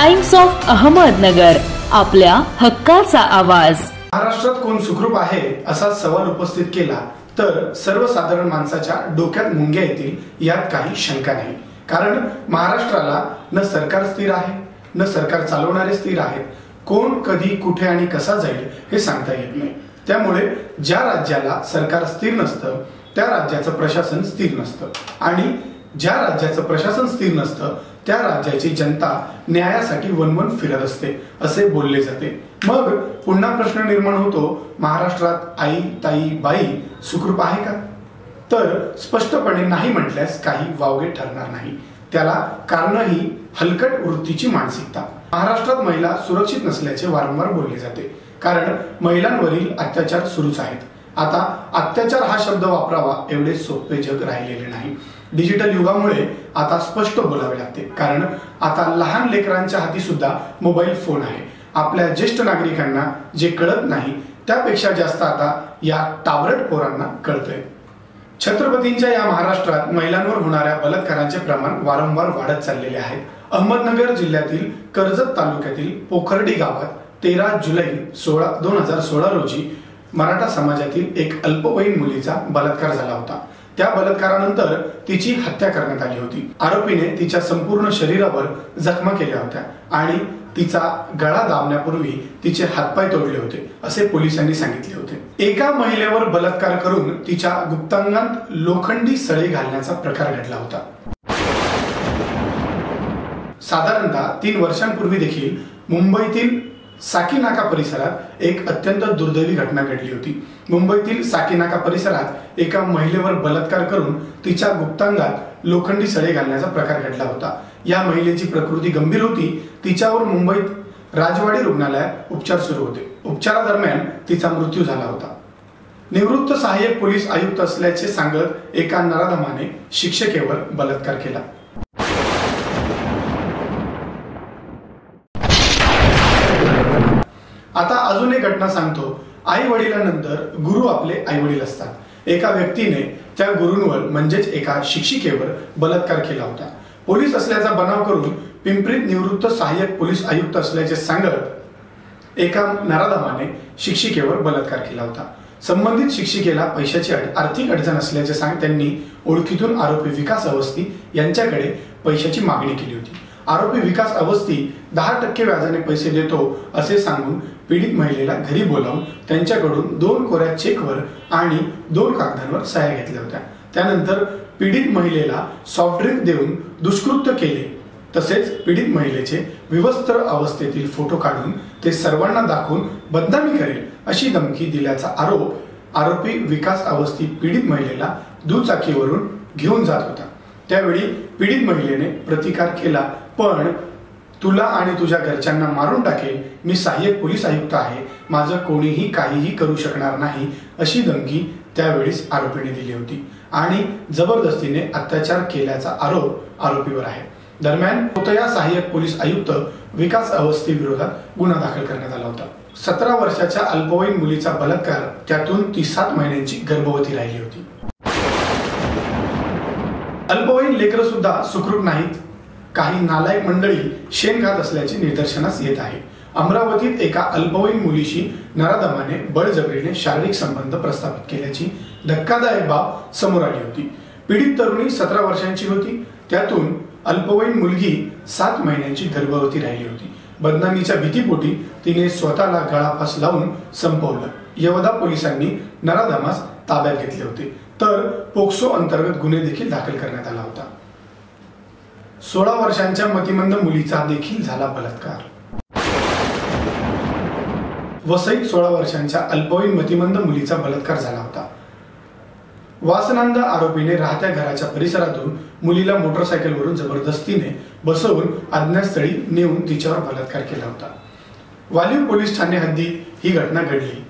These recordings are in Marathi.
टाइम्स ऑफ अहमदनगर, आपल्या हक्काचा आवाज। महाराष्ट्रात कोण सुखरूप आहे असा सवाल उपस्थित केला तर सर्वसाधारण माणसाच्या डोक्यात मुंग्या येतील यात काही शंका नाही। कारण महाराष्ट्राला न सरकार स्थिर आहे, न सरकार चालवणारे स्थिर आहेत। कोण कधी कुठे आणि कसा जाईल हे सांगता येत नाही। त्यामुळे ज्या राज्याला सरकार स्थिर नसतं त्या राज्याचं प्रशासन स्थिर नसतं आणि ज्या राज्याचं प्रशासन स्थिर नसतं त्या राज्याची जनता न्यायासाठी वनवन फिरत असते असे बोलले जाते। मग पुन्हा प्रश्न निर्माण होतो, महाराष्ट्रात आई ताई बाई सुखरूप आहे का? तर स्पष्टपणे नाही म्हटल्यास काही वावगे ठरणार नाही। त्याला कारणही हलकट वृत्तीची मानसिकता। महाराष्ट्रात महिला सुरक्षित नसल्याचे वारंवार बोलले जाते, कारण महिलांवरील अत्याचार सुरूच आहेत। आता अत्याचार हा शब्द वापरावा एवढे सोपे जग राहिलेले नाही। डिजिटल युगामुळे आता स्पष्ट बोलावे लागते, कारण आता लहान लेकरांच्या हाती सुद्धा मोबाईल फोन आहे। आपल्या ज्येष्ठ नागरिकांना जे कळत नाही त्यापेक्षा जास्त आता या टाबरट पोरांना कळतंय। छत्रपतींच्या या महाराष्ट्रात महिलांवर होणाऱ्या बलात्कारांचे प्रमाण वारंवार वाढत चाललेले आहे। अहमदनगर जिल्ह्यातील कर्जत तालुक्यातील पोखर्डी गावात 13 जुलै 2016 रोजी मराठा समाजातील एक अल्पवयीन मुलीचा बलात्कार झाला होता। त्या बलात्कारानंतर तिची हत्या करण्यात आली होती। आरोपीने तिच्या संपूर्ण शरीरावर जखमा केल्या होत्या आणि तिचा गळा दाबण्यापूर्वी तिचे हातपाय तोडले होते असे पोलिसांनी सांगितले होते। एका महिलेवर बलात्कार करून तिच्या गुप्तांगात लोखंडी सळे घालण्याचा प्रकार घडला होता। साधारणतः 3 वर्षांपूर्वी देखील मुंबईतील साकीनाका परिसरात एक अत्यंत दुर्दैवी घटना घडली होती। मुंबईतील साकीनाका परिसरात एका महिलेवर बलात्कार करून तिच्या गुप्तांगात लोखंडी सळे घालण्याचा प्रकार घडला होता। या महिलेची प्रकृती गंभीर होती। तिच्यावर मुंबईत राजवाडी रुग्णालयात उपचार सुरू होते। उपचारादरम्यान तिचा मृत्यू झाला होता। निवृत्त सहाय्यक पोलीस आयुक्त असल्याचे सांगत एका नराधमाने शिक्षिकेवर बलात्कार केला। आता अजून एक घटना सांगतो। आई वडिलांनंतर गुरु आपले आई वडील असतात। एका व्यक्तीने त्या गुरूंवर म्हणजेच एका शिक्षिकेवर बलात्कार केला होता। पोलीस असल्याचा बनाव करून पिंपरीत निवृत्त सहाय्यक पोलीस आयुक्त असल्याचे सांगत एका नराधमाने शिक्षिकेवर बलात्कार केला होता। संबंधित शिक्षिकेला पैशाची आर्थिक अडचण असल्याचे सांग त्यांनी ओळखीतून आरोपी विकास अवस्थी यांच्याकडे पैशाची मागणी केली होती। आरोपी विकास अवस्थी 10% व्याजाने पैसे देतो असे सांगून पीडित महिलेला घरी बोलावून त्यांच्याकडून 2 कोऱ्या चेकवर आणि 2 कागदांवर सह्या घेतल्या होत्या। त्यानंतर पीडित महिलेला सॉफ्ट ड्रिंक देऊन दुष्कृत्य केले। तसेच पीडित महिलेचे विवस्त्र अवस्थेतील फोटो काढून ते सर्वांना दाखवून बदनामी करेल अशी धमकी दिल्याचा आरोपी विकास अवस्थी पीडित महिलेला दुचाकीवरून घेऊन जात होता। त्यावेळी पीडित महिलेने प्रतिकार केला, पण तुला आणि तुझ्या घरच्यांना मारून टाकेल, मी सहाय्यक पोलीस आयुक्त आहे, माझं कोणीही काहीही करू शकणार नाही अशी धमकी त्यावेळेस आरोपीने दिली होती आणि जबरदस्तीने अत्याचार केल्याचा आरोप आरोपीवर आहे। दरम्यान कोतया सहाय्यक पोलीस आयुक्त विकास अवस्थी विरोधात गुन्हा दाखल करण्यात आला होता। 17 वर्षाच्या अल्पवयीन मुलीचा बलात्कार, त्यातून ती 7 महिन्यांची गर्भवती राहिली होती। अल्पवयीन लेकरं सुद्धा सुखरूप नाहीत। काही नालायक मंडळी शेण खात असल्याचे निदर्शनास येत आहे। अमरावतीत एका अल्पवयीन मुलीशी नराधमाने बळजबरीने शारीरिक संबंध प्रस्थापित केल्याची धक्कादायक बाब समोर आली होती। पीडित तरुणी 17 वर्षांची होती, त्यातून अल्पवयीन मुलगी 7 महिन्यांची गर्भवती राहिली होती। बदनामीच्या भीतीपोटी तिने स्वतःला गळाफास लावून संपवलं। येवदा पोलिसांनी नराधमास ताब्यात घेतले होते, तर पोक्सो अंतर्गत गुन्हे देखील दाखल करण्यात आला होता। 16 वर्षांच्या मतिमंद मुलीचा देखील झाला बलात्कार। वसईत 16 वर्षांच्या अल्पवयीन मतिमंद मुलीचा बलात्कार झाला होता। वासनांध आरोपीने राहत्या घराच्या परिसरातून मुलीला मोटरसायकलवरून जबरदस्तीने बसवून अज्ञातस्थळी नेऊन तिच्यावर बलात्कार केला होता। वालीव पोलीस ठाणे हद्दीत ही घटना घडली।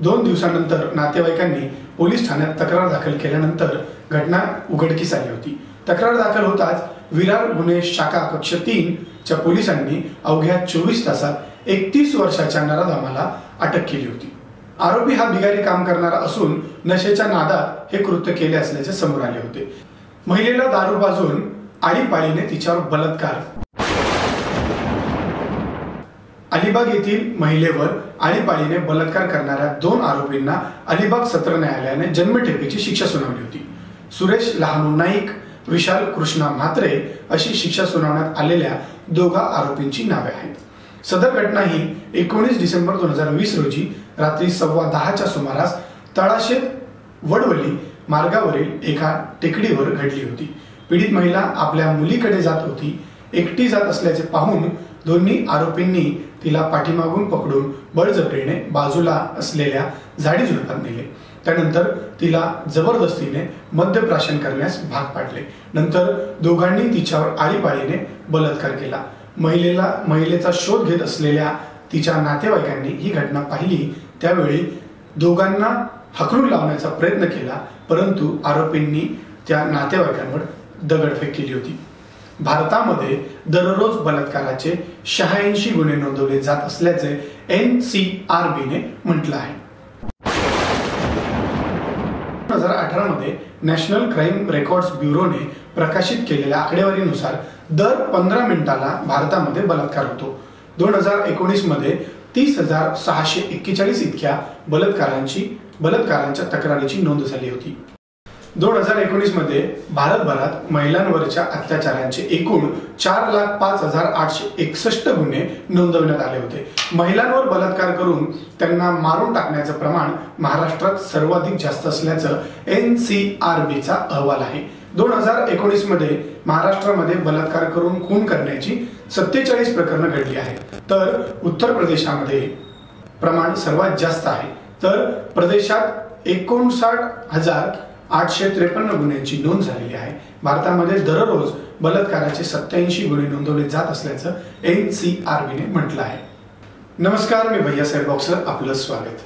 2 दिवसांनंतर नातेवाईकांनी पोलीस ठाण्यात तक्रार दाखल केल्यानंतर घटना उघडकीस आली होती। तक्रार दाखल होताच विरार गुन्हे शाखा कक्ष 3 च्या पोलिसांनी अवघ्या 24 तासात 31 वर्षाच्या नराधमाला अटक केली होती। आरोपी हा बिगारी काम करणारा असून नशेच्या नादात हे कृत्य केले असल्याचे समोर आले होते। महिलेला दारू पाजून आळीपाळीने तिच्यावर बलात्कार अलिबाग येथील महिलेवर आळीपाळीने बलात्कार करणाऱ्या 2 आरोपींना अलिबाग सत्र न्यायालयाने जन्मठेपेची शिक्षा सुनावली होती. सुरेश लहानू नाईक, विशाल कृष्णा म्हात्रे अशी शिक्षा सुनावण्यात आलेल्या 2 आरोपींची नावे आहेत. सदर घटना ही 19 डिसेंबर 2020 रोजी रात्री 10:15च्या सुमारास तळाशेत वडवली मार्गावरील एका टेकडीवर घडली होती. पीडित महिला आपल्या मुलीकडे जात होती. एकटी जात असल्याचे पाहून दोन्ही आरोपींनी तिला पाठीमागून पकडून बळजबरीने बाजूला असलेल्या झाडी झुडपात नेले. त्यानंतर तिला जबरदस्तीने मद्यप्राशन करण्यास भाग पाडले. नंतर दोघांनी तिच्यावर आळीपाळीने बलात्कार केला. महिलेचा शोध घेत असलेल्या तिच्या नातेवाईकांनी ही घटना पाहिली. त्यावेळी दोघांना हकलून लावण्याचा प्रयत्न केला, परंतु आरोपींनी त्या नातेवाईकांवर दगडफेक केली होती. भारतामध्ये दररोज बलात्काराचे 86 गुन्हे नोंदवले जात असल्याचे NCRBने म्हटलं आहे. 2018 मध्ये नॅशनल क्राईम रेकॉर्ड्स ब्युरोने प्रकाशित केलेल्या आकडेवारीनुसार दर 15 मिनिटाला भारतामध्ये बलात्कार होतो. 2019 मध्ये 30,641 इतक्या बलात्कारांच्या तक्रारीची नोंद झाली होती. 2019 मध्ये भारतभरात महिलांवरच्या अत्याचारांचे एकूण 4,05,861 गुन्हे नोंदवण्यात आले होते. महिलांवर बलात्कार करून त्यांना मारून टाकण्याचं प्रमाण महाराष्ट्रात सर्वाधिक जास्त असल्याचं NCRBचा अहवाल आहे. 2019 मध्ये महाराष्ट्रामध्ये बलात्कार करून खून करण्याची 47 प्रकरणं घडली आहेत, तर उत्तर प्रदेशामध्ये प्रमाण सर्वात जास्त आहे. तर प्रदेशात 59,853 गुन्ह्यांची नोंद झालेली आहे. भारतामध्ये दररोज बलात्काराचे 87 गुन्हे नोंदवले जात असल्याचं NCRBने म्हटलं आहे. नमस्कार, मी भैयासाहेब बॉक्सर, आपलं स्वागत.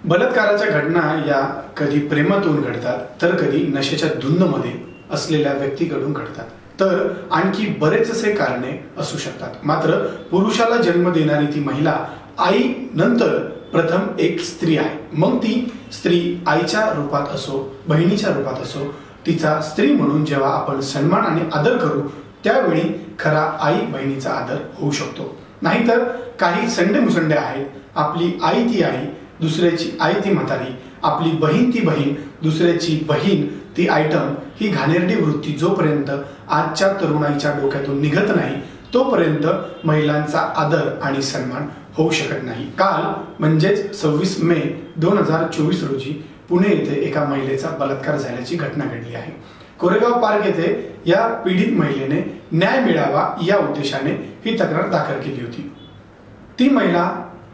बलात्काराच्या घटना या कधी प्रेमातून घडतात, तर कधी नशेच्या धुंदमध्ये असलेल्या व्यक्तीकडून घडतात, तर आणखी बरेच असे कारणे असू शकतात. मात्र पुरुषाला जन्म देणारी ती महिला आई नंतर प्रथम एक स्त्री आहे. मग ती स्त्री आईच्या रूपात असो, बहिणीच्या रूपात असो, तिचा स्त्री म्हणून जेव्हा आपण सन्मान आणि आदर करू, त्यावेळी खरा आई बहिणीचा आदर होऊ शकतो. नाहीतर काही संडे मुसंडे आहेत. आपली आई ती आई, दुसऱ्याची आई ती म्हातारी, आपली बहीण ती बहीण, दुसऱ्याची बहीण ती आयटम, ही घाणेरडी वृत्ती जोपर्यंत आजच्या तरुणाईच्या डोक्यातून निघत नाही, तोपर्यंत महिलांचा आदर आणि सन्मान होऊ शकत नाही. काल म्हणजेच 26 मे 2024 रोजी पुणे येथे एका महिलेचा बलात्कार झाल्याची घटना घडली आहे. कोरेगाव पार्क येथे या पीडित महिलेने न्याय मिळावा या उद्देशाने ही तक्रार दाखल केली होती. ती महिला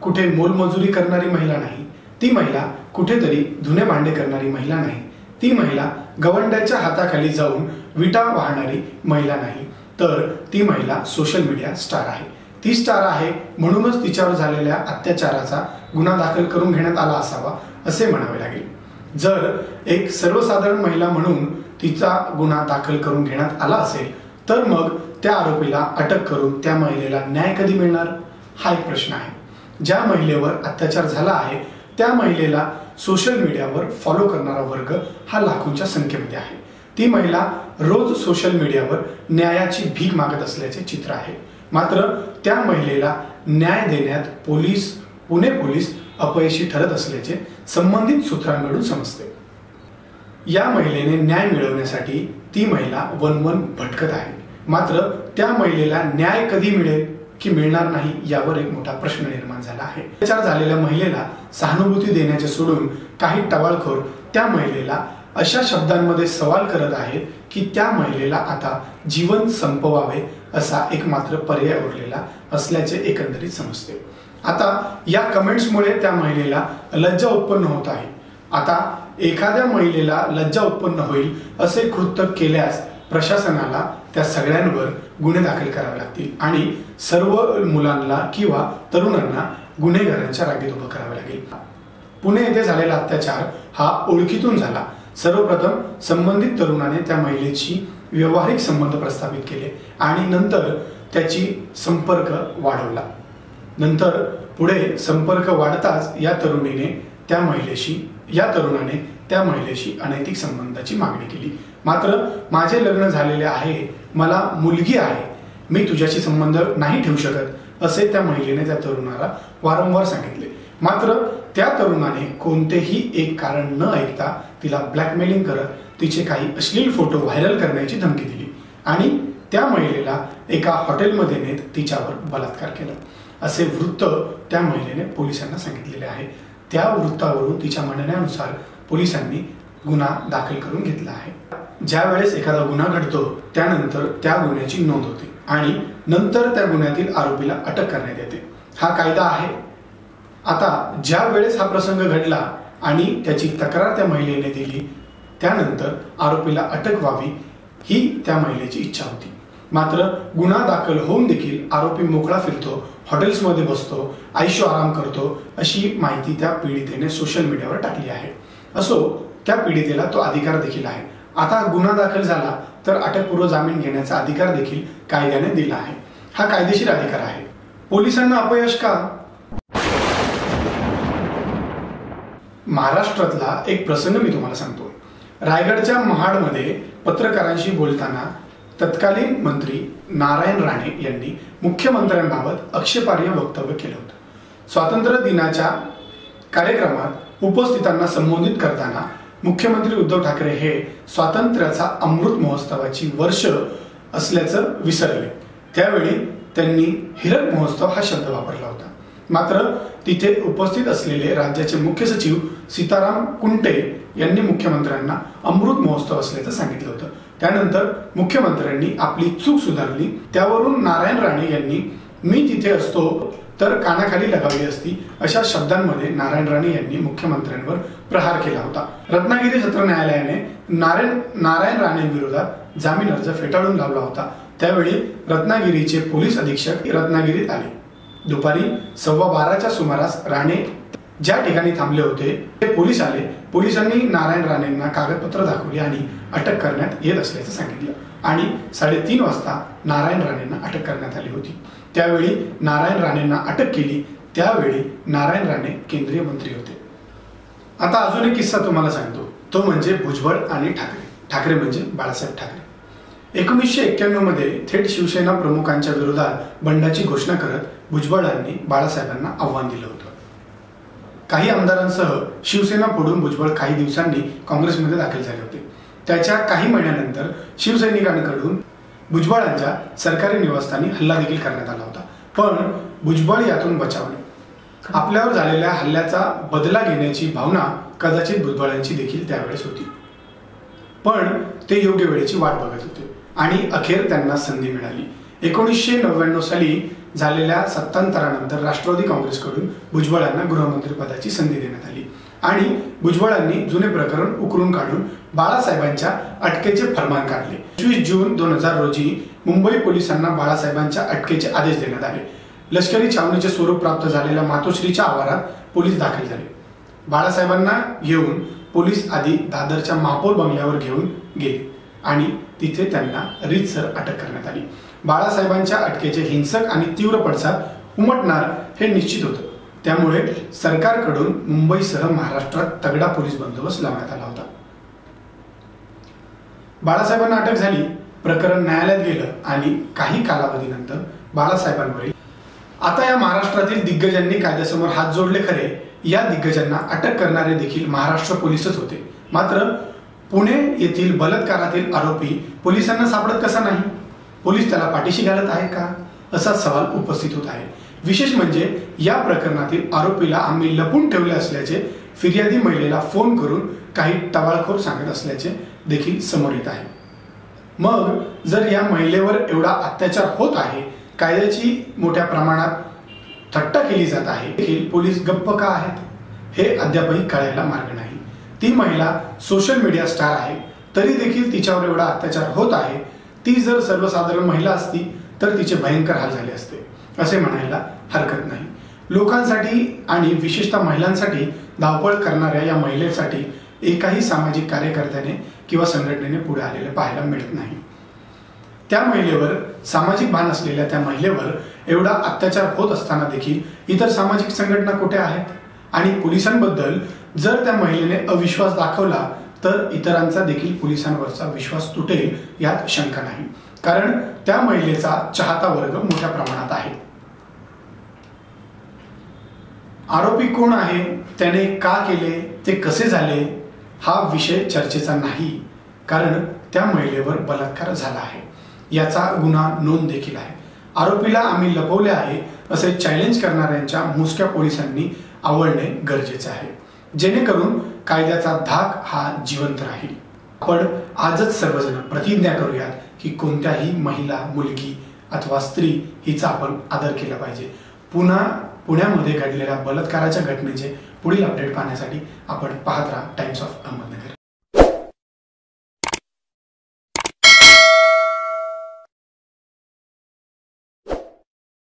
कुठे मोलमजुरी करणारी महिला नाही. ती महिला कुठेतरी धुणे भांडे करणारी महिला नाही. ती महिला गवंड्याच्या हाताखाली जाऊन विटा वाहणारी महिला नाही. तर ती महिला सोशल मीडिया स्टार आहे. ती स्टार आहे म्हणूनच तिच्यावर झालेल्या अत्याचाराचा गुन्हा दाखल करून घेण्यात आला असावा असे म्हणावे लागेल. जर एक सर्वसाधारण महिला म्हणून तिचा गुन्हा दाखल करून घेण्यात आला असेल, तर मग त्या आरोपीला अटक करून त्या महिलेला न्याय कधी मिळणार, हा एक प्रश्न आहे. ज्या महिलेवर अत्याचार झाला आहे त्या महिलेला सोशल मीडियावर फॉलो करणारा वर्ग हा लाखोंच्या संख्येमध्ये आहे. ती महिला रोज सोशल मीडियावर न्यायाची भीक मागत असल्याचे चित्र आहे. मात्र त्या महिलेला न्याय देण्यात पुणे पोलीस अपयशी ठरत असल्याचे संबंधित सूत्रांकडून समजते. या महिलेने न्याय मिळवण्यासाठी ती महिला वनवन भटकत आहे. मात्र त्या महिलेला न्याय कधी मिळेल की मिळणार नाही, यावर एक मोठा प्रश्न निर्माण झाला आहे. अत्याचार झालेल्या महिलेला सहानुभूती देण्याचे सोडून काही टवाळखोर त्या महिलेला अशा शब्दांमध्ये सवाल करत आहेत की त्या महिलेला आता जीवन संपवावे असा एकमात्र पर्याय उरलेला असल्याचे एकंदरीत समजते. आता या कमेंट्समुळे त्या महिलेला लज्जा उत्पन्न होत आहे. आता एखाद्या महिलेला लज्जा उत्पन्न होईल असे कृत्य केल्यास प्रशासनाला त्या सगळ्यांवर गुन्हे दाखल करावे लागतील आणि सर्व मुलांना किंवा तरुणांना गुन्हेगारांच्या रांगेत उभं करावे लागेल. पुणे येथे झालेला अत्याचार हा ओळखीतून झाला. सर्वप्रथम संबंधित तरुणाने त्या महिलेची व्यावहारिक संबंध प्रस्थापित केले आणि नंतर त्याची संपर्क वाढवला. नंतर पुढे संपर्क वाढताच या तरुणाने त्या महिलेशी अनैतिक संबंधाची मागणी केली. मात्र माझे लग्न झालेले आहे, मला मुलगी आहे, मी तुझ्याशी संबंध नाही ठेवू शकत असे त्या महिलेने त्या तरुणाला वारंवार सांगितले. मात्र त्या तरुणाने कोणतेही एक कारण न ऐकता तिला ब्लॅकमेलिंग करत तिचे काही अश्लील फोटो व्हायरल करण्याची धमकी दिली आणि त्या महिलेला एका हॉटेलमध्ये नेत तिच्यावर बलात्कार केला असे वृत्त त्या महिलेने पोलिसांना सांगितलेले आहे. त्या वृत्तावरून तिच्या म्हणण्यानुसार पोलिसांनी गुन्हा दाखल करून घेतला आहे. ज्या वेळेस एखादा गुन्हा घडतो त्यानंतर त्या गुन्ह्याची नोंद होते आणि नंतर त्या गुन्ह्यातील आरोपीला अटक करण्यात येते. हा कायदा आहे. आता ज्या वेळेस हा प्रसंग घडला आणि त्याची तक्रार त्या महिलेने दिली त्यानंतर आरोपीला अटक व्हावी ही त्या महिलेची इच्छा होती. मात्र गुन्हा दाखल होऊन देखील आरोपी मोकळा फिरतो, हॉटेल्समध्ये बसतो, आयशो आराम करतो अशी माहिती त्या पीडितेने सोशल मीडियावर टाकली आहे. असो, त्या पीडितेला तो अधिकार देखील आहे. आता गुन्हा दाखल झाला तर अटकपूर्व जामीन घेण्याचा अधिकार देखील कायद्याने दिला आहे. हा कायदेशीर अधिकार आहे. पोलिसांना अपयश का? महाराष्ट्रातला एक प्रसंग मी तुम्हाला सांगतो. रायगडच्या महाडमध्ये पत्रकारांशी बोलताना तत्कालीन मंत्री नारायण राणे यांनी मुख्यमंत्र्यांबाबत आक्षेपार्ह वक्तव्य केलं होतं. स्वातंत्र्य दिनाच्या कार्यक्रमात उपस्थितांना संबोधित करताना मुख्यमंत्री उद्धव ठाकरे हे स्वातंत्र्याचा अमृत महोत्सवाची वर्ष असल्याचं विसरले. त्यावेळी त्यांनी हिरक महोत्सव हा शब्द वापरला होता. मात्र तिथे उपस्थित असलेले राज्याचे मुख्य सचिव सीताराम कुंटे यांनी मुख्यमंत्र्यांना अमृत महोत्सव असल्याचं सांगितलं होतं. त्यानंतर मुख्यमंत्र्यांनी आपली चूक सुधारली. त्यावरून नारायण राणे यांनी मी तिथे असतो तर कानाखाली लगावली असती अशा शब्दांमध्ये नारायण राणे यांनी मुख्यमंत्र्यांवर प्रहार केला होता. रत्नागिरी सत्र न्यायालयाने नारायण राणेंविरोधात जामीन अर्ज फेटाळून लावला होता. त्यावेळी रत्नागिरीचे पोलीस अधीक्षक रत्नागिरीत आले. दुपारी 12:15च्या सुमारास राणे ज्या ठिकाणी थांबले होते ते पोलीस आले. पोलिसांनी नारायण राणेंना कागदपत्र दाखवली आणि अटक करण्यात येत असल्याचं सांगितलं आणि 3:30 वाजता नारायण राणेंना अटक करण्यात आली होती. त्यावेळी नारायण राणेंना अटक केली. त्यावेळी नारायण राणे केंद्रीय मंत्री होते. आता अजून एक किस्सा तुम्हाला सांगतो. तो म्हणजे भुजबळ आणि ठाकरे. ठाकरे म्हणजे बाळासाहेब ठाकरे. 1991 मध्ये थेट शिवसेना प्रमुखांच्या विरोधात बंडाची घोषणा करत भुजबळांनी बाळासाहेबांना आव्हान दिलं होतं. काही आमदारांसह शिवसेना फोडून भुजबळ काही दिवसांनी काँग्रेसमध्ये दाखल झाले होते. त्याच्या काही महिन्यानंतर शिवसैनिकांकडून भुजबळांच्या सरकारी निवासस्थानी हल्ला देखील करण्यात आला होता. पण भुजबळ यातून बचावले. आपल्यावर झालेल्या हल्ल्याचा बदला घेण्याची भावना कदाचित भुजबळांची देखील त्यावेळेस होती. पण ते योग्य वेळेची वाट बघत होते आणि अखेर त्यांना संधी मिळाली. 1999 साली झालेल्या सत्तांतरानंतर राष्ट्रवादी काँग्रेसकडून भुजबळांना गृहमंत्रीपदाची संधी देण्यात आली आणि भुजबळांनी जुने प्रकरण उकरून काढून बाळासाहेबांच्या अटकेचे फरमान काढले. 25 जून 2000 रोजी मुंबई पोलिसांना बाळासाहेबांच्या अटकेचे आदेश देण्यात आले. लष्करी छावणीचे स्वरूप प्राप्त झालेल्या मातोश्रीच्या आवारात पोलीस दाखल झाले. बाळासाहेबांना घेऊन पोलीस आधी दादरच्या महापौर बंगल्यावर घेऊन गेले आणि तिथे त्यांना रीतसर अटक करण्यात आली. बाळासाहेबांच्या अटकेचे हिंसक आणि तीव्र पडसाद उमटणार हे निश्चित होतं. त्यामुळे सरकारकडून मुंबईसह महाराष्ट्रात तगडा पोलीस बंदोबस्त लावण्यात आला होता. बाळासाहेबांना अटक झाली. प्रकरण न्यायालयात गेलं आणि काही कालावधीनंतर बाळासाहेबांवरील आता या महाराष्ट्रातील दिग्गजांनी कायद्यासमोर हात जोडले खरे. या दिग्गजांना अटक करणारे देखील महाराष्ट्र पोलीसच होते. मात्र पुणे येथील बलात्कारातील आरोपी पोलिसांना सापडत कसा नाही? पोलीस त्याला पाठीशी घालत आहे का असा सवाल उपस्थित होत आहे. विशेष म्हणजे या प्रकरणातील आरोपीला आम्ही लपून ठेवले असल्याचे फिर्यादी महिलेला फोन करून काही टवाळखोर सांगत असल्याचे देखील समोर येत आहे. मग जर या महिलेवर एवढा अत्याचार होत आहे, कायद्याची मोठ्या प्रमाणात थट्टा केली जात आहे, देखील पोलीस गप्प का आहेत हे अद्यापही कळायला मार्ग नाही. ती महिला सोशल मीडिया स्टार आहे तरी देखील तिच्यावर एवढा अत्याचार होत आहे. ती जर सर्वसाधारण महिला असती तर तिचे भयंकर हाल झाले असते असे म्हणायला हरकत नाही. लोकांसाठी आणि विशेषतः महिलांसाठी धावपळ करणाऱ्या या महिलेसाठी एकाही सामाजिक कार्यकर्त्याने किंवा संघटनेने पुढे आलेले पाहायला मिळत नाही. त्या महिलेवर सामाजिक भान असलेल्या त्या महिलेवर एवढा अत्याचार होत असताना देखील इतर सामाजिक संघटना कुठे आहेत? आणि पोलिसांबद्दल जर त्या महिलेने अविश्वास दाखवला तर इतरांचा देखील पोलिसांवरचा विश्वास तुटेल यात शंका नाही. कारण त्या महिलेचा चाहता वर्ग मोठ्या प्रमाणात आहे. आरोपी कोण आहे, त्याने का केले, ते कसे झाले हा विषय चर्चेचा नाही, कारण त्या महिलेवर बलात्कार झाला आहे, याचा गुन्हा नोंद देखील आहे. आरोपीला आम्ही लपवले आहे असे चॅलेंज करणाऱ्यांच्या मुसक्या पोलिसांनी आवळणे गरजेचे आहे, जेणेकरून कायद्याचा धाक हा जिवंत राहील. आपण आजच सर्वजण प्रतिज्ञा करूयात की कोणत्याही महिला, मुलगी अथवा स्त्री हिचा आपण आदर केला पाहिजे. पुण्यामध्ये घडलेल्या बलात्काराच्या घटनेचे पुढील अपडेट पाहण्यासाठी आपण पाहत राहा टाइम्स ऑफ अहमदनगर.